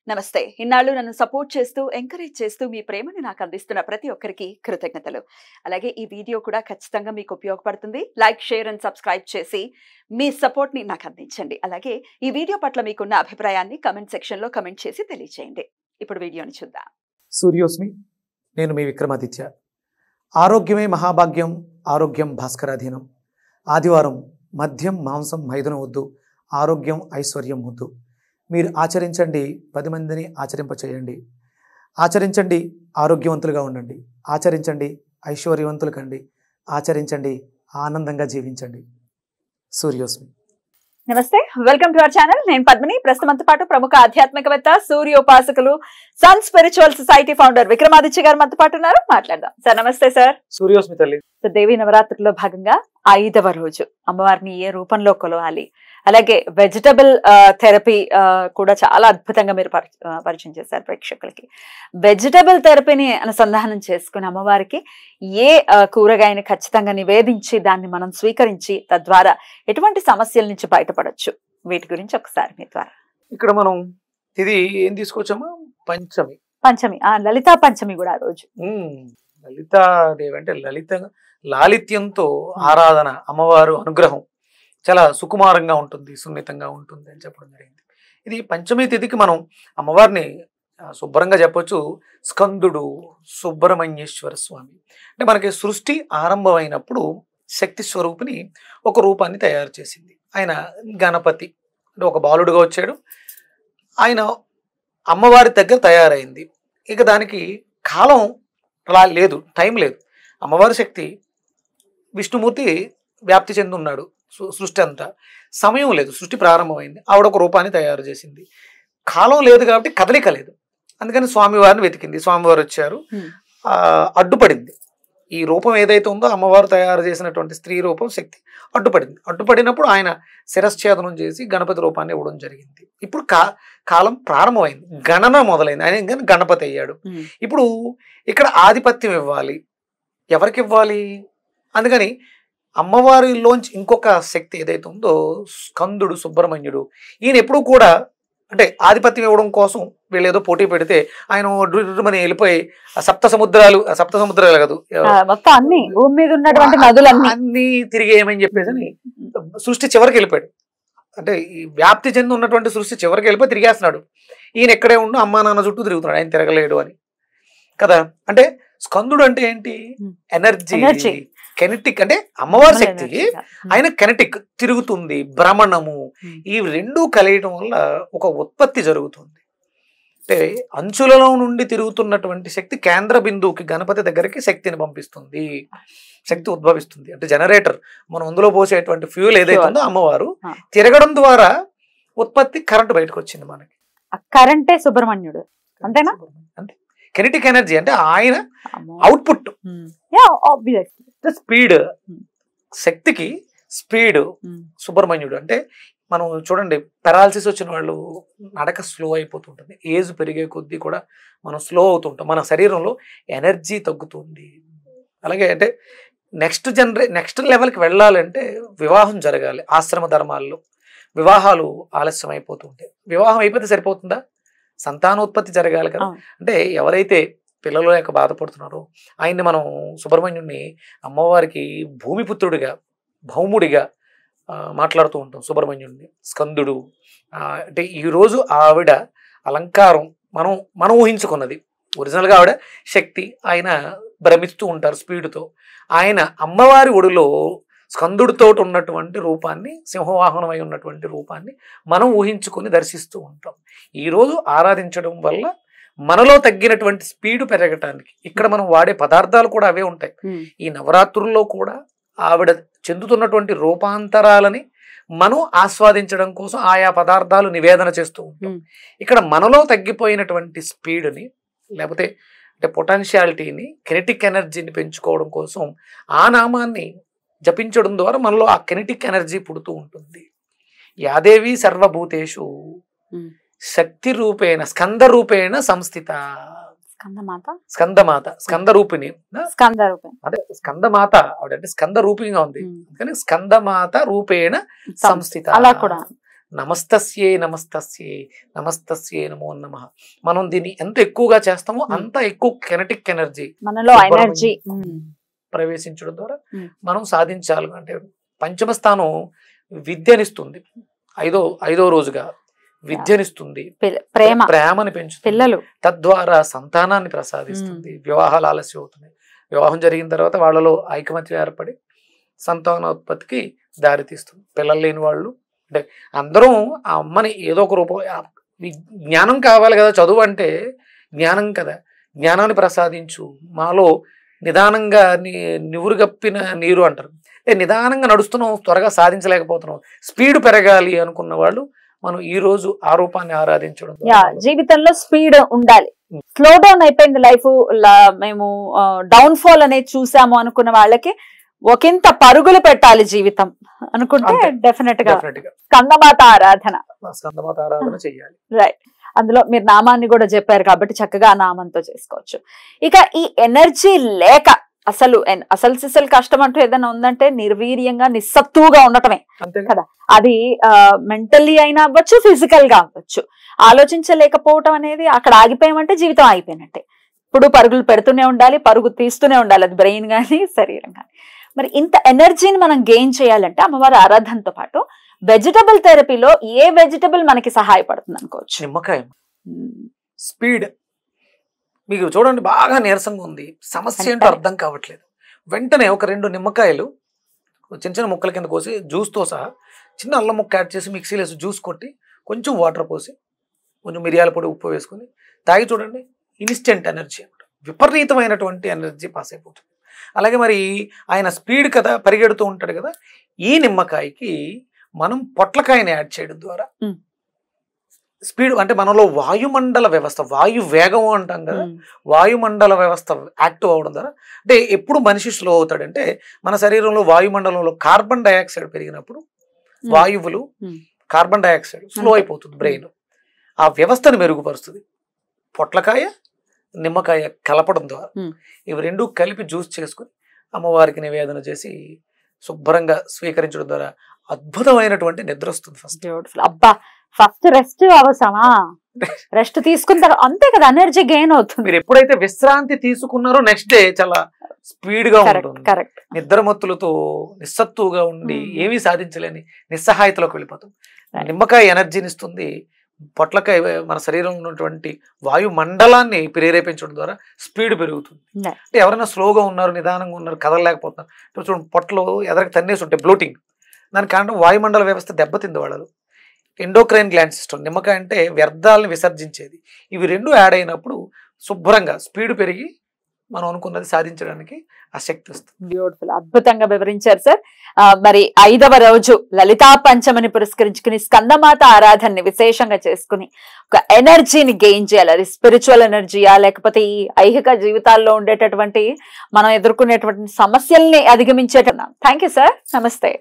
నమస్తే. ఇన్నాళ్ళు నన్ను సపోర్ట్ చేస్తూ, ఎంకరేజ్ చేస్తూ మీ ప్రేమని నాకు అందిస్తున్న ప్రతి ఒక్కరికి కృతజ్ఞతలు. అలాగే ఈ వీడియో కూడా ఖచ్చితంగా మీకు ఉపయోగపడుతుంది. లైక్, షేర్ అండ్ సబ్స్క్రైబ్ చేసి మీ సపోర్ట్‌ని నాకు అందించండి. అలాగే ఈ వీడియో పట్ల మీకున్న అభిప్రాయాన్ని కామెంట్ సెక్షన్‌లో కామెంట్ చేసి తెలియజేయండి. ఇప్పుడు వీడియోని చూద్దాం. సూర్యోస్మి, నేను మీ విక్రమాదిత్య. ఆరోగ్యమే మహాభాగ్యం, ఆరోగ్యం భాస్కరాధీనం. ఆదివారం మద్యం, మాంసం, మైదనం వద్దు, ఆరోగ్యం ఐశ్వర్యం వద్దు. మీరు ఆచరించండి, 10 మందిని ఆచరింపచేయండి. ఆచరించండి, ఆరోగ్యవంతులుగా ఉండండి. ఆచరించండి, ఐశ్వర్యవంతులు కండి. ఆచరించండి, ఆనందంగా జీవించండి. సూర్యోస్మి. నమస్తే, వెల్కమ్ టు అవర్ ఛానల్. నేను పద్మిని. ప్రస్తుతంతో పాటు ప్రముఖ ఆధ్యాత్మికవేత్త, సూర్యోపాసకులు, sun spiritual society founder Vikramaditya గారు మనతో పాటు ఉన్నారు. మాట్లాడదాం. సార్ నమస్తే. సార్ సూర్యోస్మి తల్లి. దేవి నవరాత్రిలో భాగంగా 5వ రోజు అమ్మవారిని ఏ రూపంలో కొలవాలి, అలాగే వెజిటబుల్ థెరపీ కూడా చాలా అద్భుతంగా మీరు పరిచయం చేశారు ప్రేక్షకులకి. వెజిటబుల్ థెరపీని అనుసంధానం చేసుకుని అమ్మవారికి ఏ కూరగాయని ఖచ్చితంగా నివేదించి దాన్ని మనం స్వీకరించి తద్వారా ఎటువంటి సమస్యల నుంచి బయటపడొచ్చు, వీటి గురించి ఒకసారి మీ ద్వారా. ఇక్కడ మనం ఇది ఏం తీసుకొచ్చామా? పంచమి. లలితా పంచమి కూడా ఆ రోజు. లలితాదేవి అంటే లాలిత్యంతో ఆరాధన, అమ్మవారు అనుగ్రహం చాలా సుకుమారంగా ఉంటుంది, సున్నితంగా ఉంటుంది అని చెప్పడం జరిగింది. ఇది పంచమి తిథికి మనం అమ్మవారిని శుభ్రంగా చెప్పొచ్చు, స్కందుడు సుబ్రహ్మణ్యేశ్వర స్వామి. అంటే మనకి సృష్టి ఆరంభమైనప్పుడు శక్తి స్వరూపిణి ఒక రూపాన్ని తయారు చేసింది. ఆయన గణపతి అంటే ఒక బాలుడుగా వచ్చాడు. ఆయన అమ్మవారి దగ్గర తయారైంది. ఇక దానికి కాలం లేదు, టైం లేదు. అమ్మవారి శక్తి విష్ణుమూర్తి వ్యాప్తి చెంది ఉన్నాడు సృష్టి అంతా. సమయం లేదు, సృష్టి ప్రారంభమైంది. ఆవిడ ఒక రూపాన్ని తయారు చేసింది. కాలం లేదు కాబట్టి కదలిక లేదు. అందుకని స్వామివారిని వెతికింది. స్వామివారు వచ్చారు. అడ్డుపడింది. ఈ రూపం ఏదైతే ఉందో అమ్మవారు తయారు చేసినటువంటి స్త్రీ రూపం శక్తి అడ్డుపడింది. అడ్డుపడినప్పుడు ఆయన శిరశ్ఛేదనం చేసి గణపతి రూపాన్ని ఇవ్వడం జరిగింది. ఇప్పుడు కాలం ప్రారంభమైంది, గణన మొదలైంది. ఆయన ఇంకా గణపతి అయ్యాడు. ఇప్పుడు ఇక్కడ ఆధిపత్యం ఇవ్వాలి. ఎవరికి ఇవ్వాలి? అందుకని అమ్మవారిలోంచి ఇంకొక శక్తి ఏదైతే ఉందో స్కందుడు సుబ్రహ్మణ్యుడు, ఈయన ఎప్పుడు కూడా అంటే ఆధిపత్యం ఇవ్వడం కోసం వీళ్ళు ఏదో పోటీ పెడితే ఆయన డ్రుమని వెళ్ళిపోయి సప్త సముద్రాలు కాదు, మొత్తం అన్ని భూమి మీద ఉన్నటువంటి నదులన్నీ తిరిగి ఏమని చెప్పేసి సృష్టి చివరికి వెళ్ళిపోయాడు. అంటే ఈ వ్యాప్తి చెంది ఉన్నటువంటి సృష్టి చివరికి వెళ్ళిపోయి తిరిగేస్తున్నాడు. ఈయన ఎక్కడే ఉండు అమ్మా నాన్న చుట్టూ తిరుగుతున్నాడు, ఆయన తిరగలేడు అని కదా. అంటే స్కందుడు అంటే ఏంటి? Energy, kinetic. అంటే అమ్మవారి శక్తి, ఆయన కెనెటిక్, తిరుగుతుంది, భ్రమణము. ఈ రెండు కలియటం వల్ల ఒక ఉత్పత్తి జరుగుతుంది. అంటే అంచులలో నుండి తిరుగుతున్నటువంటి శక్తి కేంద్ర బిందువుకి గణపతి దగ్గరికి శక్తిని పంపిస్తుంది, శక్తి ఉద్భవిస్తుంది. అంటే జనరేటర్, మనం అందులో పోసేటువంటి ఫ్యూల్ ఏదైతే ఉందో అమ్మవారు తిరగడం ద్వారా ఉత్పత్తి, కరెంట్ బయటకు వచ్చింది. మనకి కరెంటే సుబ్రహ్మణ్యుడు, అంతేనా? అంటే కెనెటిక్ ఎనర్జీ అంటే ఆయన అవుట్పుట్, స్పీడ్, శక్తికి స్పీడ్ సుబ్రహ్మణ్యుడు. అంటే మనం చూడండి, పెరాలసిస్ వచ్చిన వాళ్ళు నడక స్లో అయిపోతుంటుంది. ఏజ్ పెరిగే కొద్దీ కూడా మనం స్లో అవుతుంటాం. మన శరీరంలో ఎనర్జీ తగ్గుతుంది. అలాగే అంటే నెక్స్ట్ లెవెల్కి వెళ్ళాలంటే వివాహం జరగాలి. ఆశ్రమ ధర్మాల్లో వివాహాలు ఆలస్యం అయిపోతుంటాయి. వివాహం అయిపోతే సరిపోతుందా? సంతానోత్పత్తి జరగాలి కదా. అంటే ఎవరైతే పిల్లలు లేక బాధపడుతున్నారో ఆయన్ని మనం సుబ్రహ్మణ్యుడిని అమ్మవారికి భూమిపుత్రుడిగా, భౌముడిగా మాట్లాడుతూ ఉంటాం. సుబ్రహ్మణ్యుడిని స్కందుడు అంటే ఈరోజు ఆవిడ అలంకారం మనం ఊహించుకున్నది. ఒరిజినల్గా ఆవిడ శక్తి, ఆయన భ్రమిస్తూ ఉంటారు స్పీడ్తో. ఆయన అమ్మవారి ఒడిలో స్కందుడితో ఉన్నటువంటి రూపాన్ని, సింహవాహనమై ఉన్నటువంటి రూపాన్ని మనం ఊహించుకొని దర్శిస్తూ ఉంటాం. ఈరోజు ఆరాధించడం వల్ల మనలో తగ్గినటువంటి స్పీడ్ పెరగటానికి ఇక్కడ మనం వాడే పదార్థాలు కూడా అవే ఉంటాయి. ఈ నవరాత్రుల్లో కూడా ఆవిడ చెందుతున్నటువంటి రూపాంతరాలని మనం ఆస్వాదించడం కోసం ఆయా పదార్థాలు నివేదన చేస్తూ ఉంటాం. ఇక్కడ మనలో తగ్గిపోయినటువంటి స్పీడ్ని, లేకపోతే అంటే పొటెన్షియాలిటీని, కెనెటిక్ ఎనర్జీని పెంచుకోవడం కోసం ఆ నామాన్ని జపించడం ద్వారా మనలో ఆ కెనెటిక్ ఎనర్జీ పుడుతూ ఉంటుంది. యాదేవి సర్వభూతేషు శక్తి రూపేణ స్కంద రూపేణ సంస్థిత. స్కందమాత, స్కందరూపిణి, అదే స్కందమాత ఆవిడ అంటే స్కంద రూపిణిగా ఉంది. అందుకని స్కందమాత రూపేణ సంస్థిత. నమస్తస్యే నమస్తస్యే నమస్తస్యే నమో నమః. మనం దీన్ని ఎంత ఎక్కువగా చేస్తామో అంత ఎక్కువ కెనెటిక్ ఎనర్జీ మనలో ఎనర్జీ ప్రవేశించడం ద్వారా మనం సాధించాలి. అంటే పంచమ స్థానం విద్యనిస్తుంది, ఐదో రోజుగా విద్యనిస్తుంది, ప్రేమని పెంచుతుంది, పిల్లలు తద్వారా సంతానాన్ని ప్రసాదిస్తుంది. వివాహాలు ఆలస్యం అవుతున్నాయి, వివాహం జరిగిన తర్వాత వాళ్ళలో ఐకమత్యం ఏర్పడి సంతానోత్పత్తికి దారితీస్తుంది. పిల్లలు లేని వాళ్ళు అంటే అందరం ఆ అమ్మని ఏదో ఒక రూపం, జ్ఞానం కావాలి కదా, చదువు అంటే జ్ఞానం కదా, జ్ఞానాన్ని ప్రసాదించు మాలో, నిదానంగా నివురుగప్పిన నీరు అంటారు. అంటే నిదానంగా నడుస్తున్నాం, త్వరగా సాధించలేకపోతున్నాం, స్పీడ్ పెరగాలి అనుకున్న వాళ్ళు మనం ఈ రోజు ఆ రూపాన్ని ఆరాధించడం. జీవితంలో స్పీడ్ ఉండాలి, స్లో డౌన్ అయిపోయింది లైఫ్, మేము డౌన్ ఫాల్ అనేది చూసాము అనుకున్న వాళ్ళకి ఒకంత పరుగులు పెట్టాలి జీవితం అనుకుంటే డెఫినెట్ గా స్కందమాత ఆరాధన చేయాలి. రైట్. అందులో మీరు నామాన్ని కూడా చెప్పారు కాబట్టి చక్కగా ఆ నామంతో చేసుకోవచ్చు. ఇక ఈ ఎనర్జీ లేక అసలు సిసలు కష్టం అంటూ ఏదైనా ఉందంటే నిర్వీర్యంగా నిస్సత్తుగా ఉండటమే కదా. అది మెంటల్లీ అయినా అవ్వచ్చు, ఫిజికల్ గా అవ్వచ్చు. ఆలోచించలేకపోవటం అనేది అక్కడ ఆగిపోయామంటే జీవితం ఆగిపోయినట్టే. ఇప్పుడు పరుగులు పెడుతూనే ఉండాలి, పరుగు తీస్తూనే ఉండాలి, అది బ్రెయిన్ కానీ శరీరం కానీ. మరి ఇంత ఎనర్జీని మనం గెయిన్ చేయాలంటే అమ్మవారి ఆరాధనతో పాటు వెజిటబుల్ థెరపీలో ఏ వెజిటబుల్ మనకి సహాయపడుతుంది అనుకోవచ్చు? నిమ్మకాయ. స్పీడ్. మీకు చూడండి బాగా నీరసంగా ఉంది, సమస్య ఏంటో అర్థం కావట్లేదు, వెంటనే ఒక 2 నిమ్మకాయలు చిన్న చిన్న ముక్కల కింద కోసి జ్యూస్తో సహా చిన్న అల్లం ముక్క యాడ్ చేసి మిక్సీలో వేసి జ్యూస్ కొట్టి కొంచెం వాటర్ పోసి కొంచెం మిరియాల పొడి ఉప్పు వేసుకొని తాగి చూడండి, ఇన్స్టెంట్ ఎనర్జీ అన్నమాట, విపరీతమైనటువంటి ఎనర్జీ పాస్ అయిపోతుంది. అలాగే మరి ఆయన స్పీడ్ కదా, పరిగెడుతూ ఉంటాడు కదా, ఈ నిమ్మకాయకి మనం పొట్లకాయని యాడ్ చేయడం ద్వారా స్పీడ్, అంటే మనలో వాయుమండల వ్యవస్థ, వాయు వేగం అంటాం కదా, వాయుమండల వ్యవస్థ యాక్టివ్ అవడం ద్వారా, అంటే ఎప్పుడు మనిషి స్లో అవుతాడంటే మన శరీరంలో వాయుమండలంలో కార్బన్ డైఆక్సైడ్ పెరిగినప్పుడు వాయువులు, కార్బన్ డైఆక్సైడ్ స్లో అయిపోతుంది బ్రెయిన్, ఆ వ్యవస్థను మెరుగుపరుస్తుంది. పొట్లకాయ నిమ్మకాయ కలపడం ద్వారా ఇవి రెండు కలిపి జ్యూస్ చేసుకుని అమ్మవారికి నివేదన చేసి శుభ్రంగా స్వీకరించడం ద్వారా అద్భుతమైనటువంటి నిద్ర వస్తుంది. ఫస్ట్ రెస్ట్ అవసరమా? రెస్ట్ తీసుకున్న తర్వాత అంతే కదా ఎనర్జీ గెయిన్ అవుతుంది. మీరు ఎప్పుడైతే విశ్రాంతి తీసుకున్నారో నెక్స్ట్ డే చాలా స్పీడ్ గా ఉంటుంది. నిద్రమత్తులతో నిస్సత్తుగా ఉండి ఏమీ సాధించలేని నిస్సహాయతలోకి వెళ్ళిపోతాం. నిమ్మకాయ ఎనర్జీని ఇస్తుంది, పొట్లకాయ మన శరీరంలో ఉన్నటువంటి వాయు మండలాన్ని ప్రేరేపించడం ద్వారా స్పీడ్ పెరుగుతుంది. అంటే ఎవరైనా స్లోగా ఉన్నారు, నిదానంగా ఉన్నారు, కదలలేకపోతున్నారు, చూడండి పొట్టలో ఎదరికి తన్నేసి ఉంటాయి, బ్లోటింగ్, దాని కారణం వాయుమండల వ్యవస్థ దెబ్బతింది వాళ్ళు. ఎండోక్రైన్ గ్లాండ్ సిస్టమ్, నిమ్మకాయ అంటే వ్యర్థాలను విసర్జించేది, ఇవి రెండు యాడ్ అయినప్పుడు శుభ్రంగా స్పీడ్ పెరిగి మనం అనుకున్నది సాధించడానికి ఆ శక్తి వస్తుంది. బ్యూటిఫుల్, అద్భుతంగా వివరించారు సార్. మరి 5వ రోజు లలితా పంచమిని పురస్కరించుకుని స్కందమాత ఆరాధనని విశేషంగా చేసుకుని ఒక ఎనర్జీని గెయిన్ చేయాలి. అది స్పిరిచువల్ ఎనర్జీయా లేకపోతే ఈ ఐహిక జీవితాల్లో ఉండేటటువంటి మనం ఎదుర్కొనేటువంటి సమస్యల్ని అధిగమించేట. థ్యాంక్ యూ సార్, నమస్తే.